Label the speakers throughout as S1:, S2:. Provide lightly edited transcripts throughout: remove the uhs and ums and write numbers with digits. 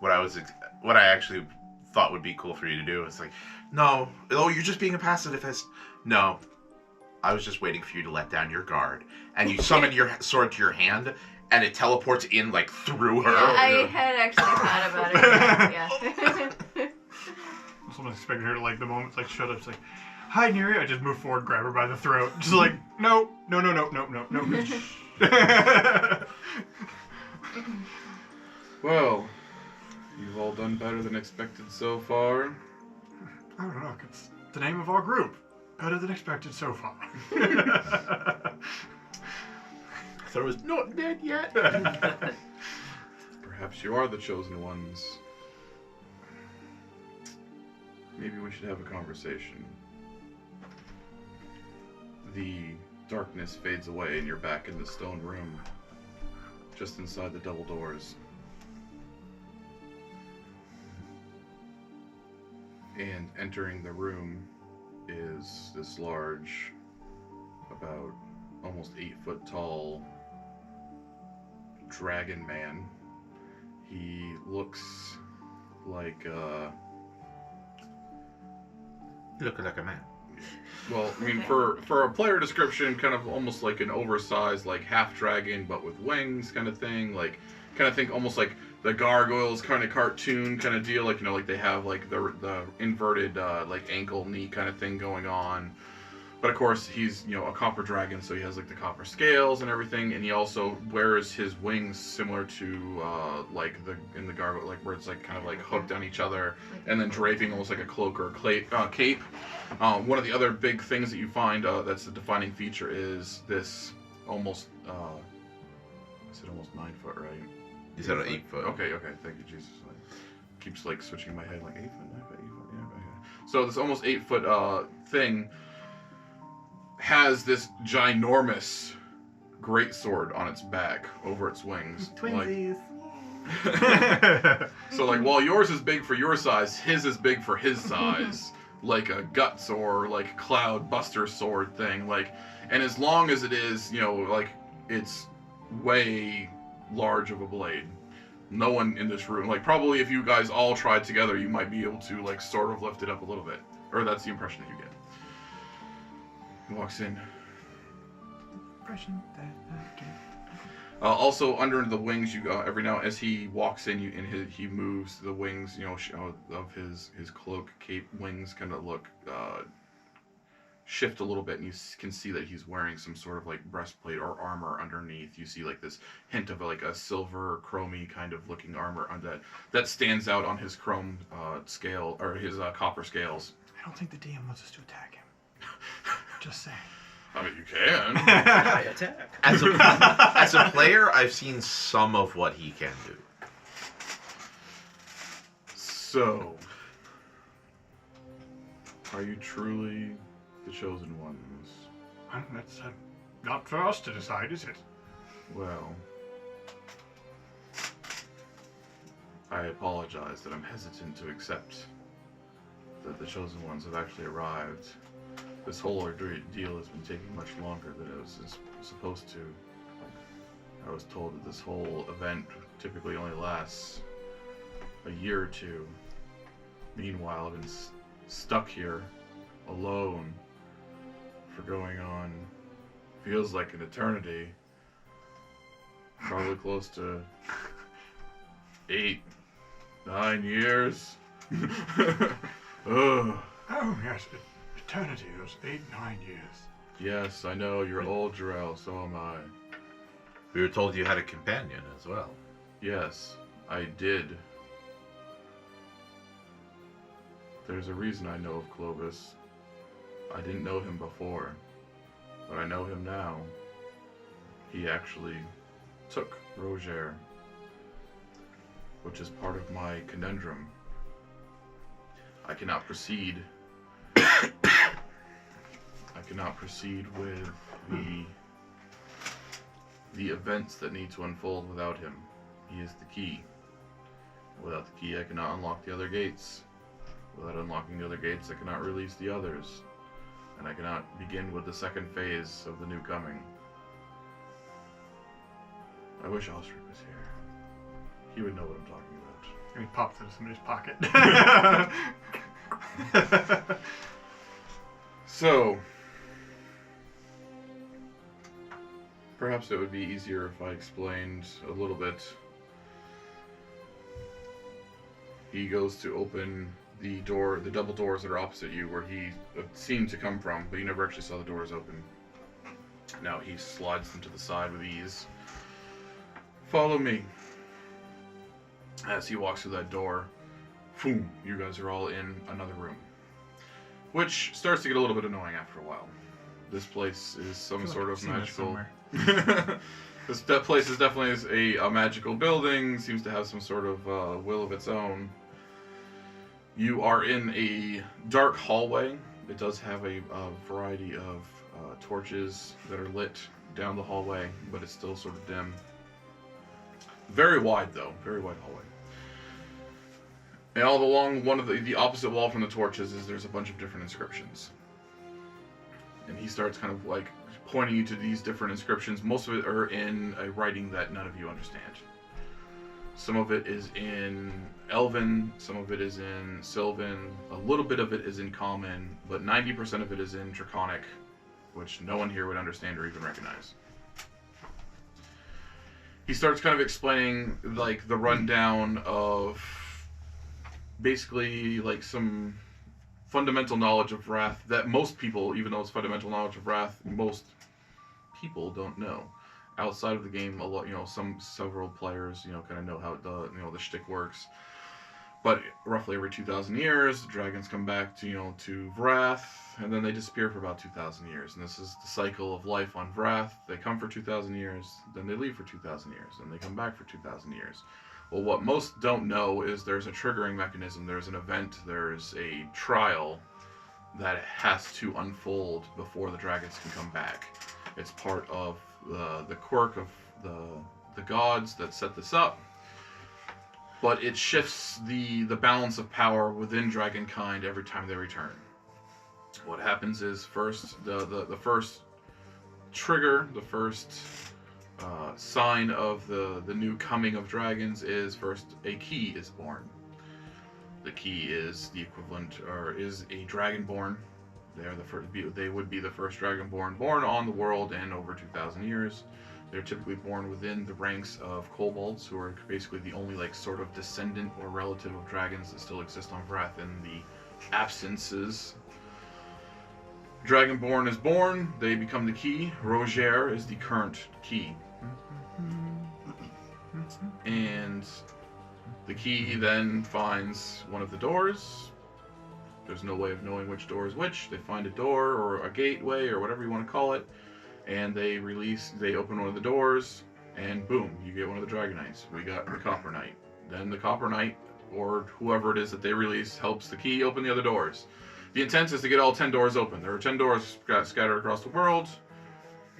S1: what I actually thought would be cool for you to do is like, no, oh, you're just being a pacifist. No, I was just waiting for you to let down your guard, and you summon your sword to your hand, and it teleports in like through her.
S2: Yeah, I had actually thought about it. Yeah.
S3: Someone expected her to like the moment like shut up. It's like, hi Neriah. I just move forward, grab her by the throat, just like no.
S4: Well, you've all done better than expected so far.
S3: Oh look, it's the name of our group. Better than expected so far.
S1: I thought it was not dead yet.
S4: Perhaps you are the chosen ones. Maybe we should have a conversation. The darkness fades away and you're back in the stone room, just inside the double doors. And entering the room is this large, about almost 8 foot tall dragon man. He looks like
S1: Looking like a man.
S4: well, I mean, for a player description, kind of almost like an oversized, like half dragon, but with wings, kind of thing. Like, kind of think almost like the gargoyles, kind of cartoon kind of deal. Like, you know, like they have like the inverted like ankle knee kind of thing going on. But of course, he's, you know, a copper dragon, so he has like the copper scales and everything, and he also wears his wings similar to like in the gargoyle, like where it's like kind of like hooked on each other, and then draping almost like a cloak or a cape. One of the other big things that you find that's a defining feature is this almost, I said almost 9 foot, right?
S1: You said 8 foot.
S4: Okay, thank you, Jesus. Keeps like switching in my head, like 8 foot, 9 foot, 8 foot, yeah, okay. So this almost 8 foot thing has this ginormous greatsword on its back over its wings.
S1: Twinsies.
S4: Like, so like while yours is big for your size, his is big for his size. Like a guts or like cloud buster sword thing. Like, and as long as it is, you know, like it's way large of a blade. No one in this room, like probably if you guys all tried together, you might be able to like sort of lift it up a little bit. Or that's the impression that you get. He walks in. Also, under the wings, you every now as he walks in, he moves the wings. You know, of his cloak, cape, wings kind of look shift a little bit, and you can see that he's wearing some sort of like breastplate or armor underneath. You see like this hint of like a silver, chromy kind of looking armor on that stands out on his chrome scale or his copper scales.
S3: I don't think the DM wants us to attack him. Just saying.
S4: I mean, you can.
S5: I attack.
S1: As a player, I've seen some of what he can do.
S4: So, are you truly the chosen ones?
S3: That's not for us to decide, is it?
S4: Well, I apologize that I'm hesitant to accept that the chosen ones have actually arrived. This whole deal has been taking much longer than it was supposed to. I was told that this whole event typically only lasts a year or two. Meanwhile, I've been stuck here, alone, for going on, feels like an eternity. Probably close to 8, 9 years. Ugh.
S3: Oh, yes. Eternity, those 8, 9 years.
S4: Yes, I know, you're old, Jorell, so am I.
S1: We were told you had a companion as well.
S4: Yes, I did. There's a reason I know of Clovis. I didn't know him before, but I know him now. He actually took Roger, which is part of my conundrum. I cannot proceed. I cannot proceed with the events that need to unfold without him. He is the key. Without the key, I cannot unlock the other gates. Without unlocking the other gates, I cannot release the others. And I cannot begin with the second phase of the new coming. I wish Osric was here. He would know what I'm talking about.
S3: And he pops into somebody's pocket.
S4: So, perhaps it would be easier if I explained a little bit. He goes to open the door, the double doors that are opposite you, where he seemed to come from, but you never actually saw the doors open. Now he slides them to the side with ease. Follow me. As he walks through that door, boom, you guys are all in another room. Which starts to get a little bit annoying after a while. This place is some sort of magical... That place is definitely a magical building, seems to have some sort of will of its own. You are in a dark hallway. It does have a variety of torches that are lit down the hallway, but it's still sort of dim. Very wide, though. Very wide hallway. And all along one of the opposite wall from the torches there's a bunch of different inscriptions. And he starts kind of like pointing you to these different inscriptions. Most of it are in a writing that none of you understand. Some of it is in Elven, some of it is in Sylvan, a little bit of it is in Common, but 90% of it is in Draconic, which no one here would understand or even recognize. He starts kind of explaining like the rundown of basically like some fundamental knowledge of Wrath that most people, even though it's fundamental knowledge of Wrath, most people don't know. Outside of the game, a lot, several players, kind of know how the shtick works. But roughly every 2,000 years, the dragons come back to Wrath, and then they disappear for about 2,000 years. And this is the cycle of life on Wrath. They come for 2,000 years, then they leave for 2,000 years, and they come back for 2,000 years. Well, what most don't know is there's a triggering mechanism, there's an event, there's a trial that has to unfold before the dragons can come back. It's part of the quirk of the gods that set this up, but it shifts the balance of power within dragonkind every time they return. What happens is first the first trigger, the first sign of the new coming of dragons is first a key is born. The key is the equivalent, or is a dragonborn. They're the first. They would be the first dragonborn born on the world in over 2,000 years. They're typically born within the ranks of kobolds, who are basically the only sort of descendant or relative of dragons that still exist on Wrath in the absences. Dragonborn is born. They become the key. Roger is the current key. And the key then finds one of the doors. There's no way of knowing which door is which. They find a door or a gateway or whatever you want to call it, and they open one of the doors, and boom, you get one of the Dragon Knights. We got the Copper Knight. Then the Copper Knight, or whoever it is that they release, helps the key open the other doors. The intent is to get all 10 doors open. There are 10 doors scattered across the world,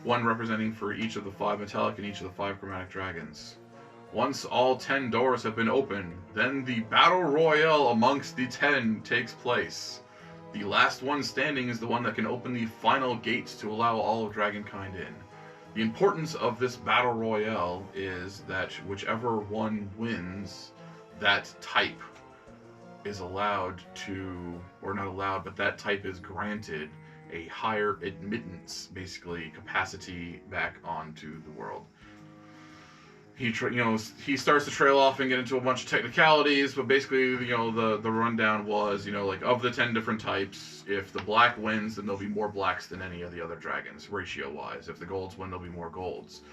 S4: one representing for each of the 5 metallic and each of the 5 chromatic dragons. Once all 10 doors have been opened, then the battle royale amongst the 10 takes place. The last one standing is the one that can open the final gates to allow all of dragonkind in. The importance of this battle royale is that whichever one wins, that type is allowed to, or not allowed, but that type is granted a higher admittance, basically capacity back onto the world. He starts to trail off and get into a bunch of technicalities, but basically, the rundown was, of the 10 different types, if the black wins, then there'll be more blacks than any of the other dragons, ratio-wise. If the golds win, there'll be more golds.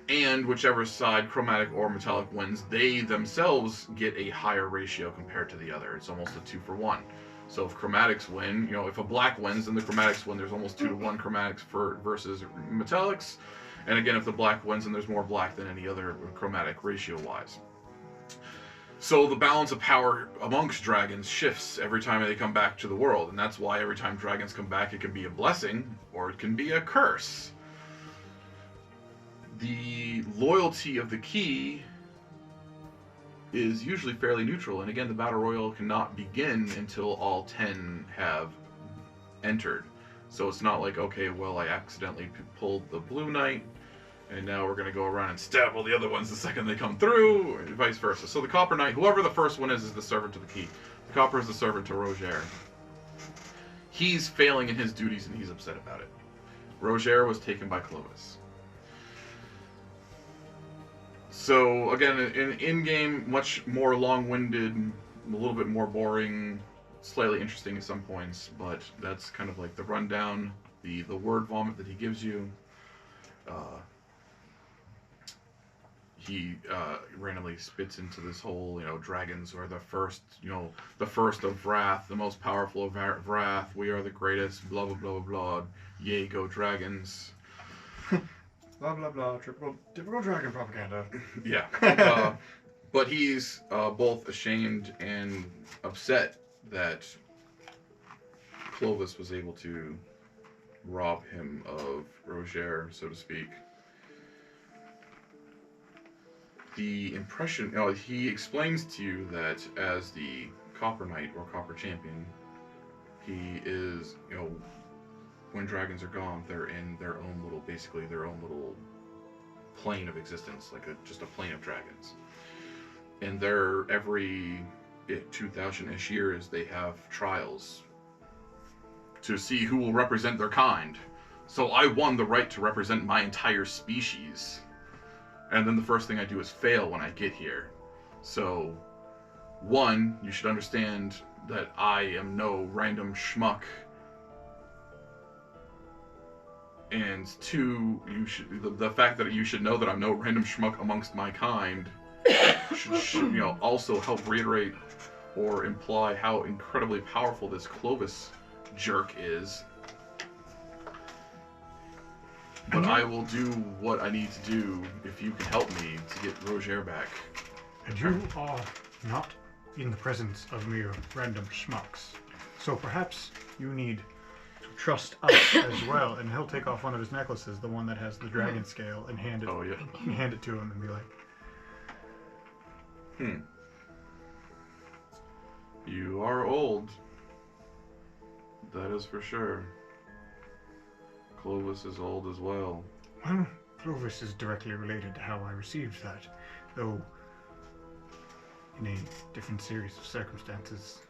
S4: And whichever side, chromatic or metallic, wins, they themselves get a higher ratio compared to the other. It's almost a 2-for-1. So if chromatics win, if a black wins, then the chromatics win. There's almost 2-to-1 chromatics versus metallics. And again, if the black wins, then there's more black than any other chromatic ratio-wise. So the balance of power amongst dragons shifts every time they come back to the world. And that's why every time dragons come back, it can be a blessing or it can be a curse. The loyalty of the key is usually fairly neutral. And again, the battle royal cannot begin until all 10 have entered. So it's not like, okay, well, I accidentally pulled the blue knight, And now we're going to go around and stab all the other ones the second they come through, and vice versa. So the Copper Knight, whoever the first one is the servant to the key. The Copper is the servant to Roger. He's failing in his duties, and he's upset about it. Roger was taken by Clovis. So, again, in-game, much more long-winded, a little bit more boring, slightly interesting at some points, but that's kind of like the rundown, the word vomit that he gives you. He randomly spits into this whole, dragons are the first, the first of wrath, the most powerful of wrath. We are the greatest, blah, blah, blah, blah. Yay, go dragons.
S3: Blah, blah, blah. Typical dragon propaganda.
S4: Yeah. But he's both ashamed and upset that Clovis was able to rob him of Roger, so to speak. The impression, he explains to you that as the Copper Knight or Copper Champion, he is, when dragons are gone, they're in their own little, basically their own little plane of existence, like just a plane of dragons. And they're every 2,000-ish years, they have trials to see who will represent their kind. So I won the right to represent my entire species. And then the first thing I do is fail when I get here. So, one, you should understand that I am no random schmuck. And two, the fact that you should know that I'm no random schmuck amongst my kind should also help reiterate or imply how incredibly powerful this Clovis jerk is. But I will do what I need to do if you can help me to get Roger back.
S3: And you are not in the presence of mere random schmucks. So perhaps you need to trust us as well. And he'll take off one of his necklaces, the one that has the dragon scale, and hand it to him and be like,
S4: You are old. That is for sure. Clovis is old as well.
S3: Well, Clovis is directly related to how I received that, though in a different series of circumstances.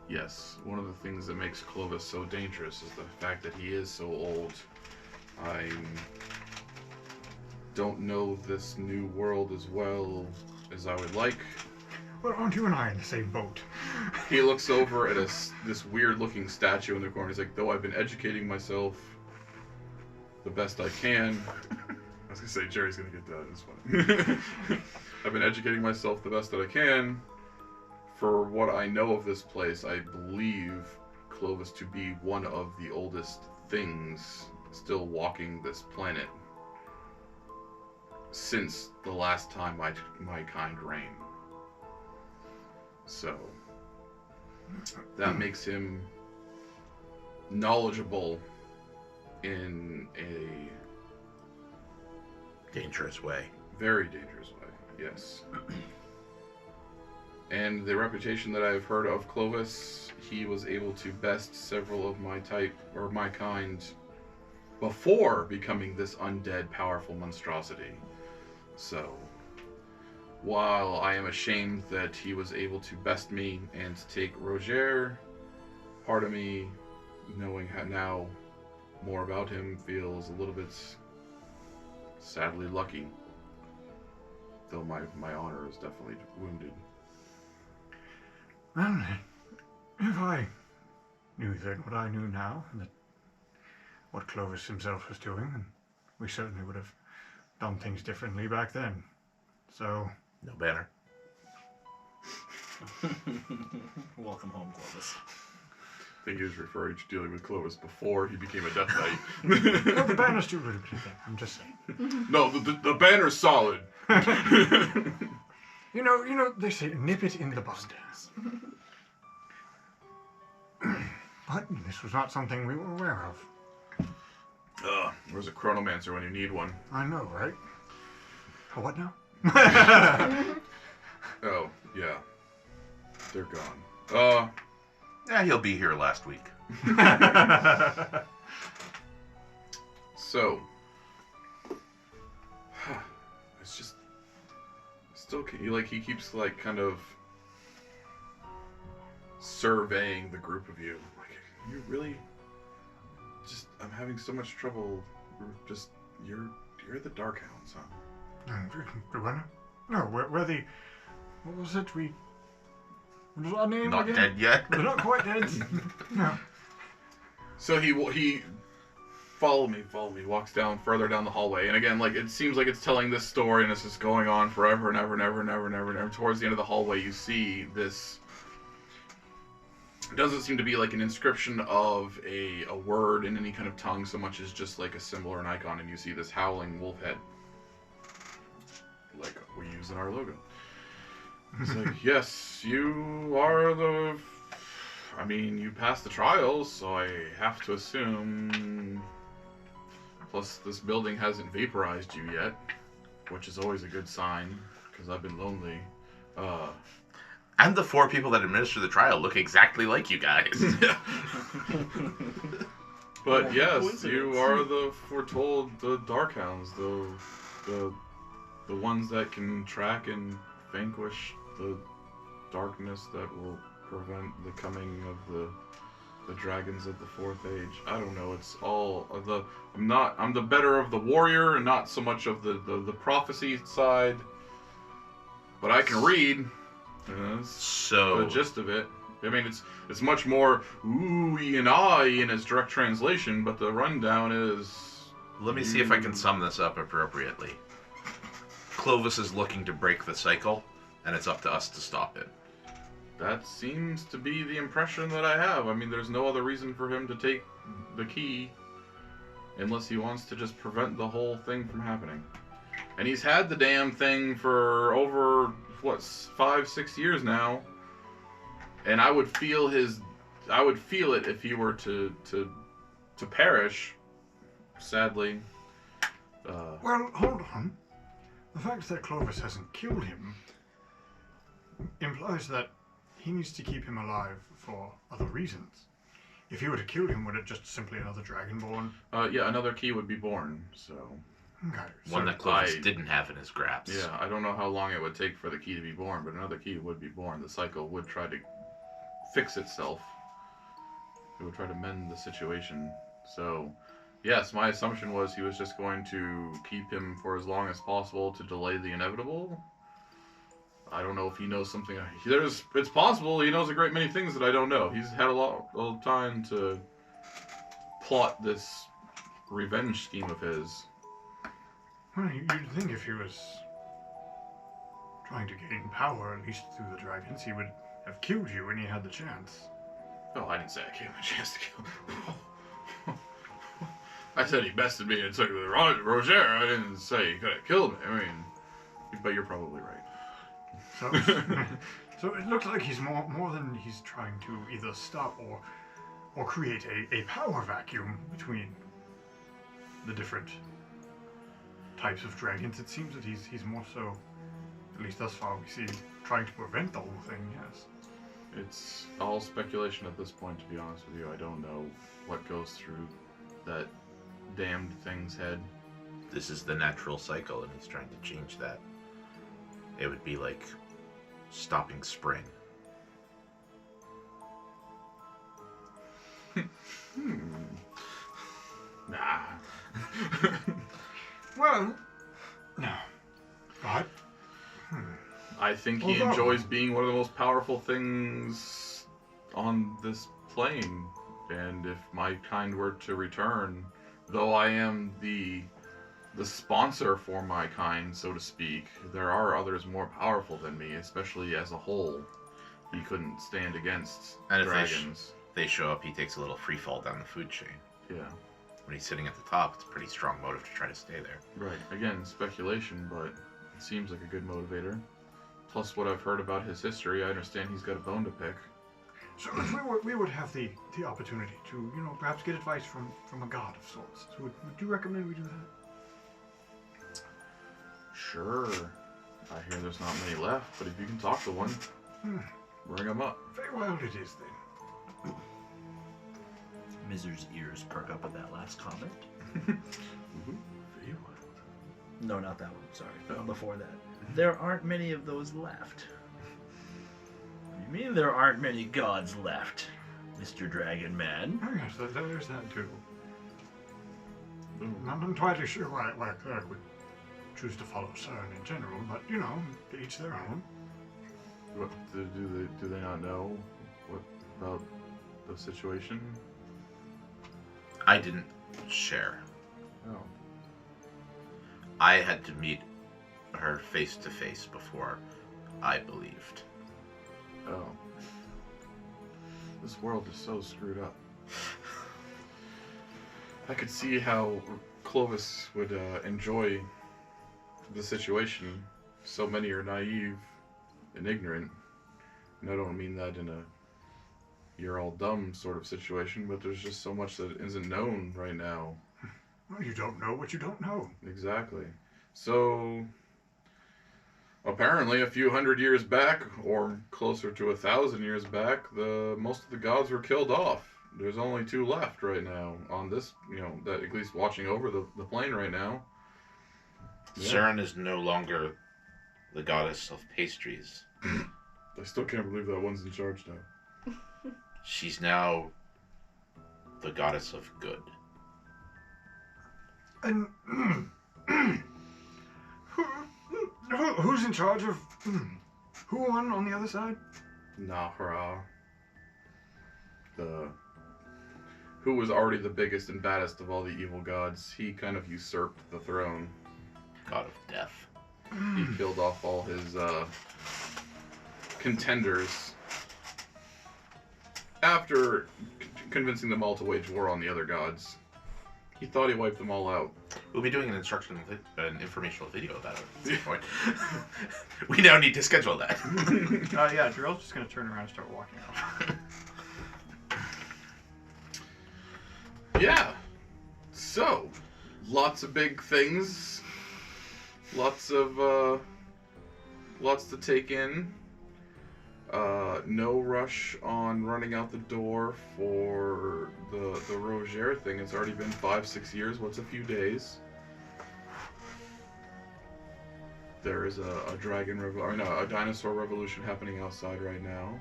S4: Yes, one of the things that makes Clovis so dangerous is the fact that he is so old. I don't know this new world as well as I would like.
S3: Well, aren't you and I in the same boat?
S4: He looks over at this weird-looking statue in the corner. He's like, though I've been educating myself the best I can. I was going to say, Jerry's going to get that. It's funny. I've been educating myself the best that I can. For what I know of this place, I believe Clovis to be one of the oldest things still walking this planet since the last time my kind reigned. So, that makes him knowledgeable in a
S1: dangerous way.
S4: Very dangerous way, yes. And the reputation that I've heard of Clovis, he was able to best several of my type, or my kind, before becoming this undead, powerful monstrosity. So, while I am ashamed that he was able to best me and take Roger, part of me, knowing how now more about him, feels a little bit sadly lucky. Though my honor is definitely wounded.
S3: Well, if I knew then what I knew now, and that what Clovis himself was doing, then we certainly would have done things differently back then. So...
S1: No banner.
S5: Welcome home, Clovis.
S4: I think he was referring to dealing with Clovis before he became a Death Knight.
S3: No, the banner's too good a thing. I'm just saying.
S4: No, the banner's solid.
S3: You know, they say nip it in the bud. But this was not something we were aware of.
S4: Where's a chronomancer when you need one?
S3: I know, right? Oh, what now?
S4: Oh, yeah. They're gone.
S1: Yeah, he'll be here last week.
S4: So, okay. He keeps like kind of surveying the group of you. Like, you really just I'm having so much trouble. Just you're the Darkhounds, huh?
S3: No, we're the. What was it? What was our name
S1: Not
S3: again?
S1: dead yet.
S3: We're not quite dead. No.
S4: So he follow me, walks down further down the hallway, and again, like it seems like it's telling this story, and it's just going on forever and ever and ever and ever and ever and ever. Towards the end of the hallway, you see this. It doesn't seem to be like an inscription of a word in any kind of tongue, so much as just like a symbol or an icon, and you see this howling wolf head, like we use in our logo. It's like, yes, you are the. I mean, you passed the trials, so I have to assume. Plus, this building hasn't vaporized you yet, which is always a good sign, because I've been lonely.
S1: And the 4 people that administer the trial look exactly like you guys.
S4: But yes, you are the foretold, the Darkhounds, the ones that can track and vanquish the darkness that will prevent the coming of the dragons of the 4th age. I don't know. It's all I'm the better of the warrior and not so much of the prophecy side. But I can read. That's
S1: So
S4: the gist of it. I mean, it's much more ooh-y and ah-y in its direct translation, but the rundown is.
S1: let me see if I can sum this up appropriately. Clovis is looking to break the cycle, and it's up to us to stop it.
S4: That seems to be the impression that I have. I mean, there's no other reason for him to take the key unless he wants to just prevent the whole thing from happening. And he's had the damn thing for over, 5-6 years now. And I would feel it if he were to perish, sadly.
S3: Well, hold on. The fact that Clovis hasn't killed him implies that he needs to keep him alive for other reasons. If he were to kill him, would it just simply another dragonborn?
S4: Yeah, another key would be born, so.
S3: Okay.
S1: One that Clovis didn't have in his grasp.
S4: Yeah, I don't know how long it would take for the key to be born, but another key would be born. The cycle would try to fix itself. It would try to mend the situation. So, yes, my assumption was he was just going to keep him for as long as possible to delay the inevitable. I don't know if he knows something. It's possible he knows a great many things that I don't know. He's had a lot of time to plot this revenge scheme of his.
S3: Well, you'd think if he was trying to gain power, at least through the dragons, he would have killed you when he had the chance.
S4: Oh, I didn't say I gave him a chance to kill. I said he bested me and took the Roger. I didn't say he could have killed me. I mean, but you're probably right.
S3: So, so it looks like he's more than he's trying to either stop or create a power vacuum between the different types of dragons. It seems that he's more so, at least thus far we see, trying to prevent the whole thing, yes.
S4: It's all speculation at this point, to be honest with you. I don't know what goes through that damned thing's head.
S1: This is the natural cycle, and he's trying to change that. It would be like stopping spring.
S4: Nah.
S3: Well, no. But,
S4: I think he enjoys being one of the most powerful things on this plane. And if my kind were to return, though I am the sponsor for my kind, so to speak, there are others more powerful than me, especially as a whole. He couldn't stand against
S1: And if
S4: dragons.
S1: they show up, he takes a little free fall down the food chain.
S4: Yeah.
S1: When he's sitting at the top, it's a pretty strong motive to try to stay there.
S4: Right. Again, speculation, but it seems like a good motivator. Plus what I've heard about his history, I understand he's got a bone to pick.
S3: so if we would have the opportunity to, perhaps get advice from a god of sorts, so would you recommend we do that?
S4: Sure. I hear there's not many left, but if you can talk to one, bring them up.
S3: Very well it is then.
S5: Mizr's ears perk up at that last comment.
S4: Very well.
S5: No, not that one. Sorry.
S4: Oh.
S5: Before that. There aren't many of those left. You mean there aren't many gods left, Mr. Dragon Man?
S3: Oh, yes, there's that too. I'm not entirely sure why Cleric would choose to follow Cern in general, but you know, to each their own.
S4: What, do they not know what about the situation?
S1: I didn't share.
S4: Oh.
S1: I had to meet her face to face before I believed.
S4: Oh. This world is so screwed up. I could see how Clovis would enjoy the situation. So many are naive and ignorant. And I don't mean that in a you're all dumb sort of situation, but there's just so much that isn't known right now.
S3: Well, you don't know what you don't know.
S4: Exactly. So, apparently a few hundred years back, or closer to 1,000 years back, most of the gods were killed off. There's only 2 left right now on this, that at least watching over the plane right now. Yeah.
S1: Cern is no longer the goddess of pastries.
S4: I still can't believe that one's in charge now.
S1: She's now the goddess of good.
S3: And who's in charge of who won on the other side?
S4: Neriah. Who was already the biggest and baddest of all the evil gods. He kind of usurped the throne.
S1: God of death.
S4: He killed off all his contenders after convincing them all to wage war on the other gods. He thought he wiped them all out.
S1: We'll be doing an informational video about it at some point. We now need to schedule that.
S3: Yeah, Jorell's just gonna turn around and start walking off.
S4: Yeah. So, lots of big things. Lots to take in. No rush on running out the door for the Roger thing. It's already been 5-6 years. What's a few days? There is a dinosaur revolution happening outside right now.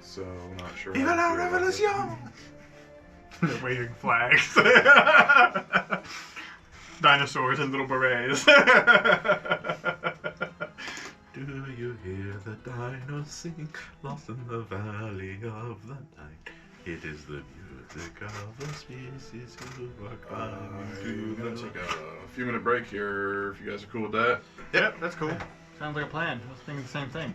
S4: So not sure.
S1: Viva la revolution!
S3: They're waving flags. Dinosaurs and little berets.
S1: Do you hear the dinos sing? Lost in the valley of the night. It is the music of the species who are climbing
S4: I'm
S1: to
S4: gonna
S1: the
S4: take a few minute break here if you guys are cool with that.
S3: Yep, that's cool. Sounds like a plan. I was thinking the same thing.